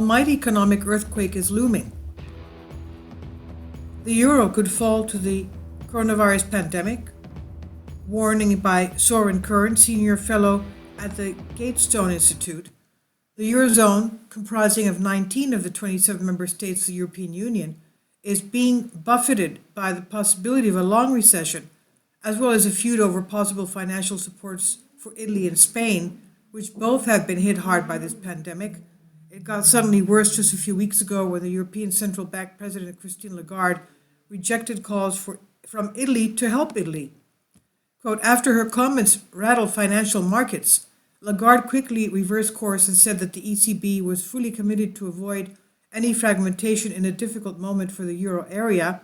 almighty economic earthquake is looming. The euro could fall to the coronavirus pandemic. Warning by Soren Kern, senior fellow at the Gatestone Institute. The Eurozone, comprising of 19 of the 27 member states of the European Union, is being buffeted by the possibility of a long recession, as well as a feud over possible financial supports for Italy and Spain, which both have been hit hard by this pandemic. It got suddenly worse just a few weeks ago when the European Central Bank President Christine Lagarde rejected calls from Italy to help Italy. Quote, after her comments rattled financial markets, Lagarde quickly reversed course and said that the ECB was fully committed to avoid any fragmentation in a difficult moment for the euro area.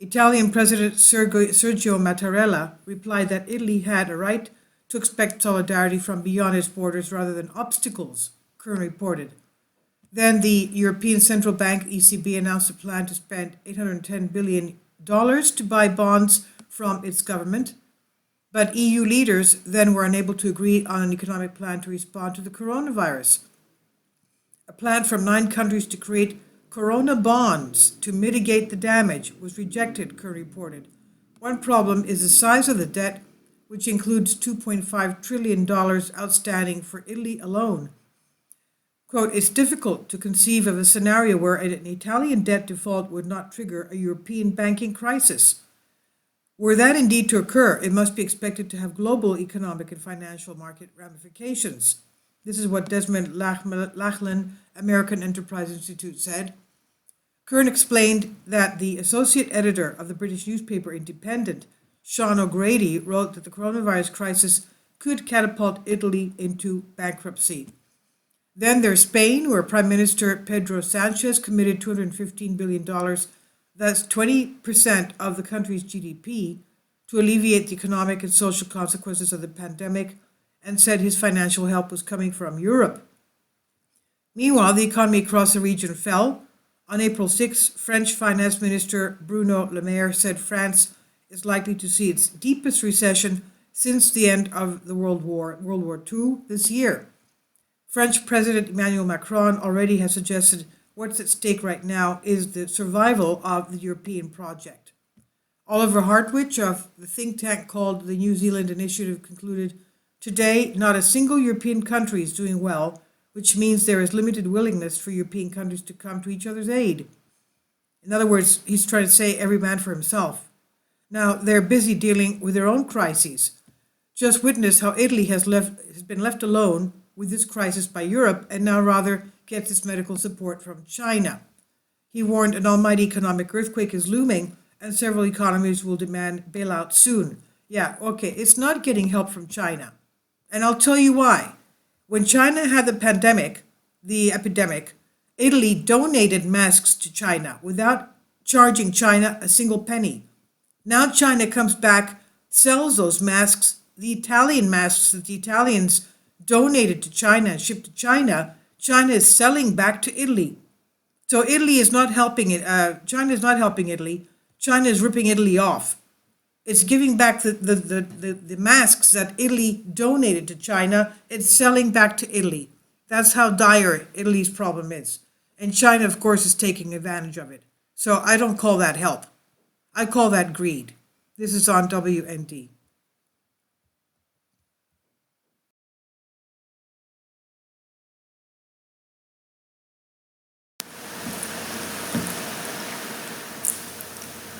Italian President Sergio Mattarella replied that Italy had a right to expect solidarity from beyond its borders rather than obstacles, Kern reported. Then the European Central Bank, ECB, announced a plan to spend $810 billion to buy bonds from its government. But EU leaders then were unable to agree on an economic plan to respond to the coronavirus. A plan from 9 countries to create corona bonds to mitigate the damage was rejected, Kern reported. One problem is the size of the debt, which includes $2.5 trillion outstanding for Italy alone. Quote, it's difficult to conceive of a scenario where an Italian debt default would not trigger a European banking crisis. Were that indeed to occur, it must be expected to have global economic and financial market ramifications. This is what Desmond Lachlan, American Enterprise Institute, said. Kern explained that the associate editor of the British newspaper Independent, Sean O'Grady, wrote that the coronavirus crisis could catapult Italy into bankruptcy. Then there's Spain, where Prime Minister Pedro Sanchez committed $215 billion, that's 20% of the country's GDP, to alleviate the economic and social consequences of the pandemic, and said his financial help was coming from Europe. Meanwhile, the economy across the region fell. On April 6, French Finance Minister Bruno Le Maire said France is likely to see its deepest recession since the end of the World War II this year. French President Emmanuel Macron already has suggested what's at stake right now is the survival of the European project. Oliver Hartwich of the think tank called the New Zealand Initiative concluded, today, not a single European country is doing well, which means there is limited willingness for European countries to come to each other's aid. In other words, he's trying to say every man for himself. Now, they're busy dealing with their own crises. Just witness how Italy has been left alone with this crisis by Europe and now rather gets its medical support from China. He warned an almighty economic earthquake is looming and several economies will demand bailout soon. Yeah, okay, it's not getting help from China. And I'll tell you why. When China had the epidemic, Italy donated masks to China without charging China a single penny. Now China comes back, sells those masks, the Italian masks that the Italians donated to China and shipped to China, China is selling back to Italy. So Italy is not helping it. China is not helping Italy. China is ripping Italy off. It's giving back the masks that Italy donated to China. It's selling back to Italy. That's how dire Italy's problem is. And China, of course, is taking advantage of it. So I don't call that help. I call that greed. This is on WND.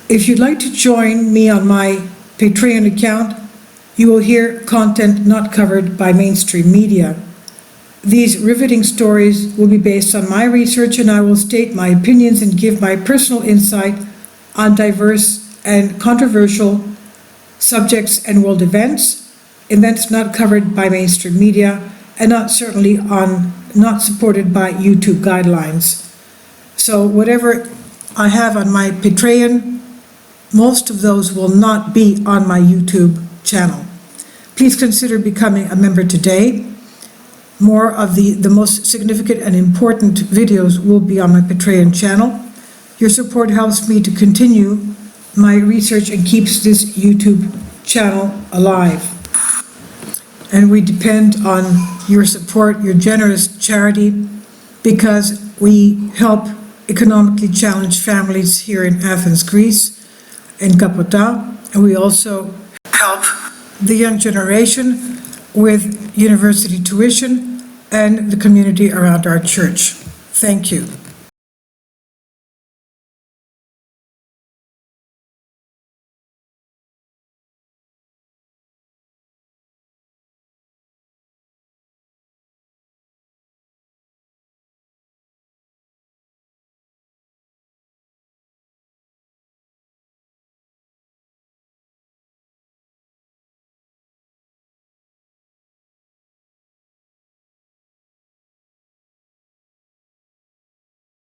If you'd like to join me on my Patreon account, you will hear content not covered by mainstream media. These riveting stories will be based on my research, and I will state my opinions and give my personal insight on diverse and controversial subjects and world events not covered by mainstream media, and not supported by YouTube guidelines. So whatever I have on my Patreon, most of those will not be on my YouTube channel. Please consider becoming a member today. More of the most significant and important videos will be on my Patreon channel. Your support helps me to continue my research and keeps this YouTube channel alive. And we depend on your support, your generous charity, because we help economically challenged families here in Athens, Greece, in Kapota, and we also help the young generation with university tuition and the community around our church. Thank you.